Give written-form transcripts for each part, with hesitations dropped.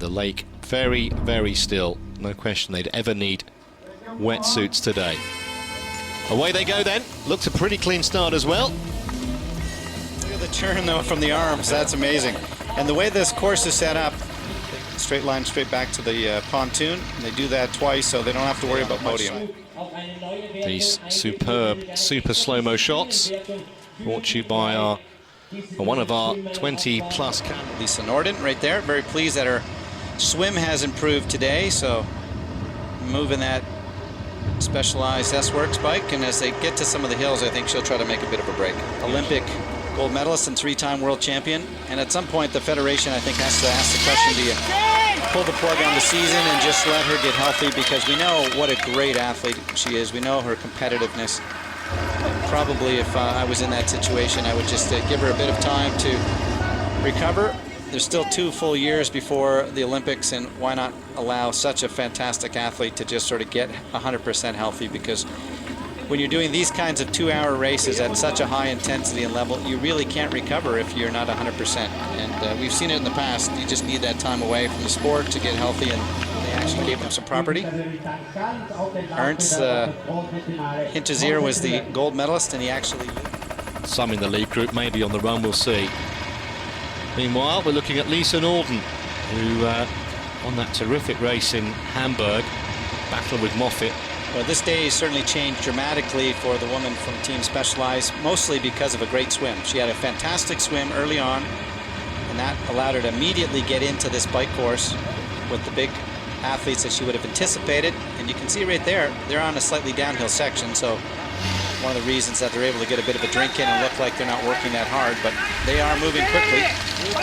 the lake very, very still. No question they'd ever need wetsuits today. Away they go then. Looks a pretty clean start as well. Look at the turn though from the arms. That's amazing. And the way this course is set up, straight line straight back to the pontoon. And they do that twice, so they don't have to worry about podium. These superb, super slow-mo shots brought to you by one of our 20-plus cameras. Lisa Norden right there. Very pleased that her swim has improved today. So moving that specialized S-Works bike, and as they get to some of the hills, I think she'll try to make a bit of a break. Olympic gold medalist and 3-time world champion, and at some point the federation, I think, has to ask the question, do you pull the plug on the season and just let her get healthy, because we know what a great athlete she is. We know her competitiveness. Probably if I was in that situation, I would just give her a bit of time to recover. There's still 2 full years before the Olympics, and why not allow such a fantastic athlete to just sort of get 100% healthy, because when you're doing these kinds of 2-hour races at such a high intensity and level, you really can't recover if you're not 100%. And we've seen it in the past. You just need that time away from the sport to get healthy, and they actually gave them some property. Ernst Hinterseer was the gold medalist, and he actually... Some in the lead group, maybe on the run, we'll see. Meanwhile, we're looking at Lisa Norden, who won that terrific race in Hamburg, battle with Moffitt. Well, this day has certainly changed dramatically for the woman from Team Specialized, mostly because of a great swim. She had a fantastic swim early on, and that allowed her to immediately get into this bike course with the big athletes that she would have anticipated. And you can see right there, they're on a slightly downhill section, so one of the reasons that they're able to get a bit of a drink in and look like they're not working that hard, but they are moving quickly.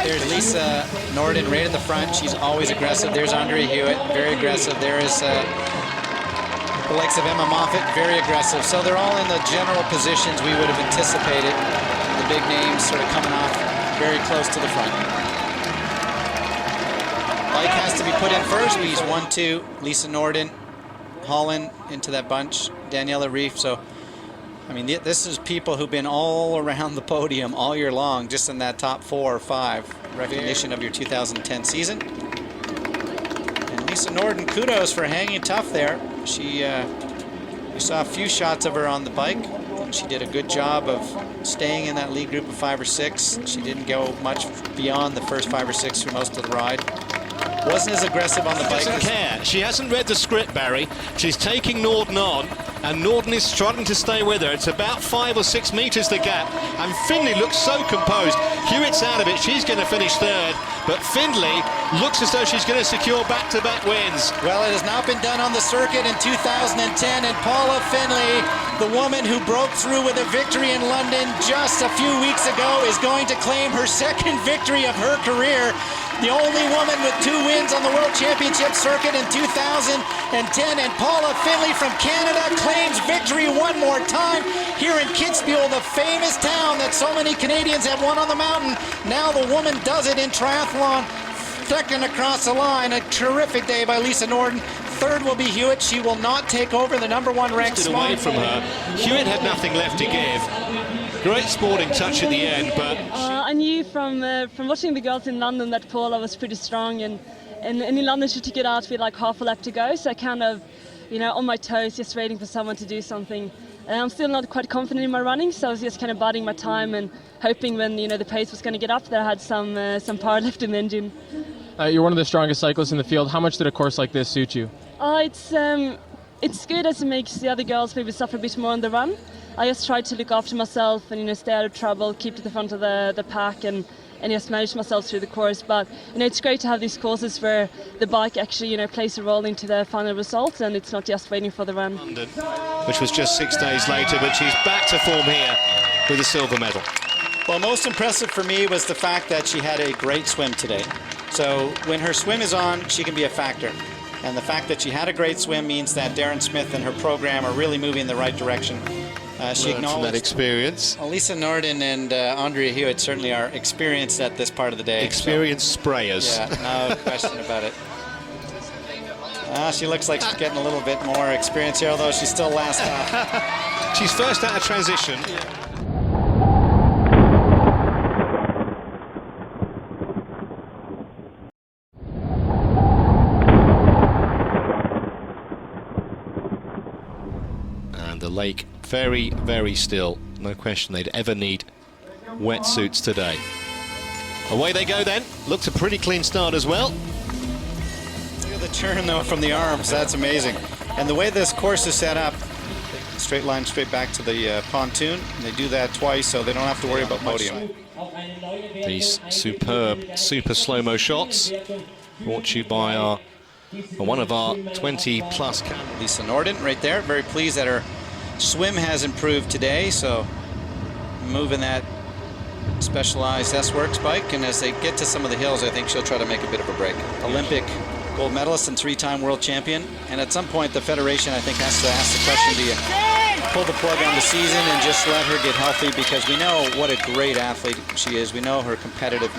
There's Lisa Norden right at the front. She's always aggressive. There's Andrea Hewitt, very aggressive. There is the likes of Emma Moffitt, very aggressive. So they're all in the general positions we would have anticipated. The big names sort of coming off very close to the front. Bike has to be put in first. We use 1-2. Lisa Norden, Holland into that bunch, Daniela Reef. So I mean, this is people who've been all around the podium all year long, just in that top 4 or 5. Recognition of your 2010 season. And Lisa Norden, kudos for hanging tough there. She, you saw a few shots of her on the bike. She did a good job of staying in that lead group of 5 or 6. She didn't go much beyond the first 5 or 6 for most of the ride. Wasn't as aggressive on the bike. Doesn't care. She hasn't read the script, Barry. She's taking Norden on, and Norden is struggling to stay with her. It's about 5 or 6 meters the gap, and Findlay looks so composed. Hewitt's out of it. She's going to finish 3rd, but Findlay looks as though she's going to secure back-to-back wins. Well, it has not been done on the circuit in 2010, and Paula Findlay, the woman who broke through with a victory in London just a few weeks ago, is going to claim her 2nd victory of her career. The only woman with 2 wins on the World Championship circuit in 2010, and Paula Findlay from Canada claims victory one more time here in Kitzbühel, the famous town that so many Canadians have won on the mountain. Now the woman does it in triathlon, 2nd across the line. A terrific day by Lisa Norden. 3rd will be Hewitt. She will not take over the #1 ranked spot. Away from her. Hewitt had nothing left to give. Great sporting touch at the end, but I knew from watching the girls in London that Paula was pretty strong, and in London she took it out with like half a lap to go, so I kind of, you know, on my toes, just waiting for someone to do something. And I'm still not quite confident in my running, so I was just kind of biding my time and hoping when, you know, the pace was going to get up that I had some power left in the engine. You're one of the strongest cyclists in the field. How much did a course like this suit you? It's good as it makes the other girls maybe suffer a bit more on the run. I just try to look after myself and, you know, stay out of trouble, keep to the front of the pack, and just manage myself through the course. But, you know, it's great to have these courses where the bike actually, you know, plays a role into the final result, and it's not just waiting for the run. London, which was just 6 days later, but she's back to form here with a silver medal. Well, most impressive for me was the fact that she had a great swim today. So when her swim is on, she can be a factor. And the fact that she had a great swim means that Darren Smith and her program are really moving in the right direction. She acknowledged that experience. Lisa Norden and Andrea Hewitt certainly are experienced at this part of the day. Experienced sprayers. Yeah, no question about it. She looks like she's getting a little bit more experience here, although she's still last off. She's first out of transition. Yeah. lake very, very still. No question they'd ever need wetsuits today. Away they go then. Looked a pretty clean start as well. Look at the turn though from the arms, that's amazing. And the way this course is set up, straight line straight back to the pontoon. They do that twice so they don't have to worry about podium. These superb, super slow-mo shots brought to you by one of our 20-plus cameras. Lisa Norden right there, very pleased that her swim has improved today, so moving that specialized S-Works bike, and as they get to some of the hills, I think she'll try to make a bit of a break. Olympic gold medalist and 3-time world champion, and at some point the federation, I think, has to ask the question, do you pull the plug on the season and just let her get healthy, because we know what a great athlete she is, we know her competitiveness.